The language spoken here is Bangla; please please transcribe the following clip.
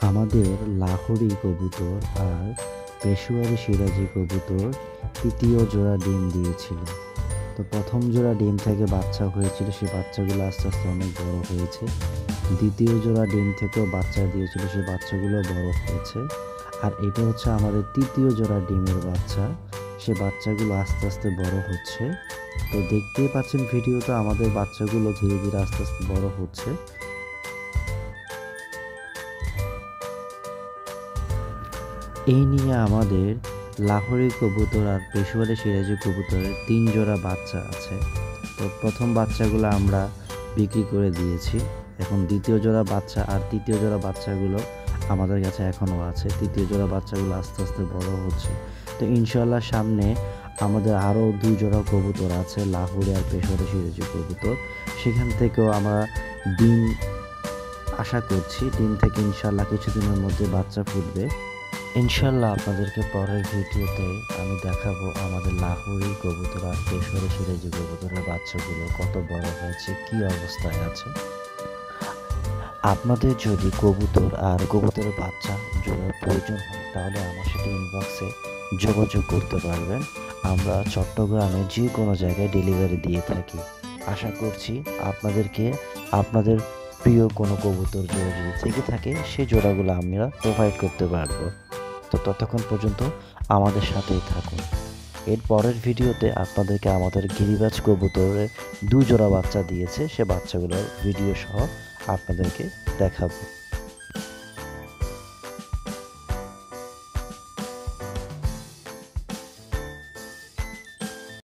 আমাদের লাহোরি কবুতর আর পেশোয়ারি সিরাজি কবুতর তৃতীয় জোড়া ডিম দিয়েছিল। তো প্রথম জোড়া ডিম থেকে বাচ্চা হয়েছিল, সেই বাচ্চাগুলো আস্তে আস্তে অনেক বড় হয়েছে। দ্বিতীয় জোড়া ডিম থেকেও বাচ্চা দিয়েছিল, সেই বাচ্চাগুলো বড় হয়েছে। আর এটা হচ্ছে আমাদের তৃতীয় জোড়া ডিমের বাচ্চা, সে বাচ্চাগুলো আস্তে আস্তে বড় হচ্ছে। তো দেখতেই পাচ্ছেন ভিডিওতে আমাদের বাচ্চাগুলো ধীরে ধীরে আস্তে আস্তে বড় হচ্ছে। এই নিয়ে আমাদের লাহোরি কবুতর আর পেশোয়ারি সিরাজি কবুতরের 3 জোড়া বাচ্চা আছে। তো প্রথম বাচ্চাগুলো আমরা বিক্রি করে দিয়েছি। এখন দ্বিতীয় জোড়া বাচ্চা আর তৃতীয় জোড়া বাচ্চাগুলো আমাদের কাছে এখনও আছে। তৃতীয় জোড়া বাচ্চাগুলো আস্তে আস্তে বড় হচ্ছে। তো ইনশাল্লাহ সামনে আমাদের আরও 2 জোড়া কবুতর আছে, লাহোরি আর পেশোয়ারি সিরাজি কবুতর। সেখান থেকেও আমরা ডিম আশা করছি, ডিম থেকে ইনশাল্লাহ কিছুদিনের মধ্যে বাচ্চা ফুটবে। ইনশাল্লাহ আপনাদেরকে পরের ভিডিওতে আমি দেখাবো আমাদের লাহোরি কবুতর আর পেশোয়ারি সিরাজি কবুতরের বাচ্চাগুলো কত বড় হয়েছে, কি অবস্থায় আছে। আপনাদের যদি কবুতর আর কবুতরের বাচ্চা জোড়ার প্রয়োজন হয় তাহলে আমার সাথে ইনবক্সে যোগাযোগ করতে পারবেন। আমরা চট্টগ্রামে যে কোনো জায়গায় ডেলিভারি দিয়ে থাকি। আশা করছি আপনাদেরকে আপনাদের প্রিয় কোনো কবুতর জোড়া যদি থেকে থাকে সেই জোড়াগুলো আমরা প্রোভাইড করতে পারবো। তো ততক্ষণ পর্যন্ত আমাদের সাথেই থাকুন। এর পরের ভিডিওতে আপনাদেরকে আমাদের গিরিবাজ কবুতরের 2 জোড়া বাচ্চা দিয়েছে, সে বাচ্চাগুলোর ভিডিও সহ আপনাদেরকে দেখাবো।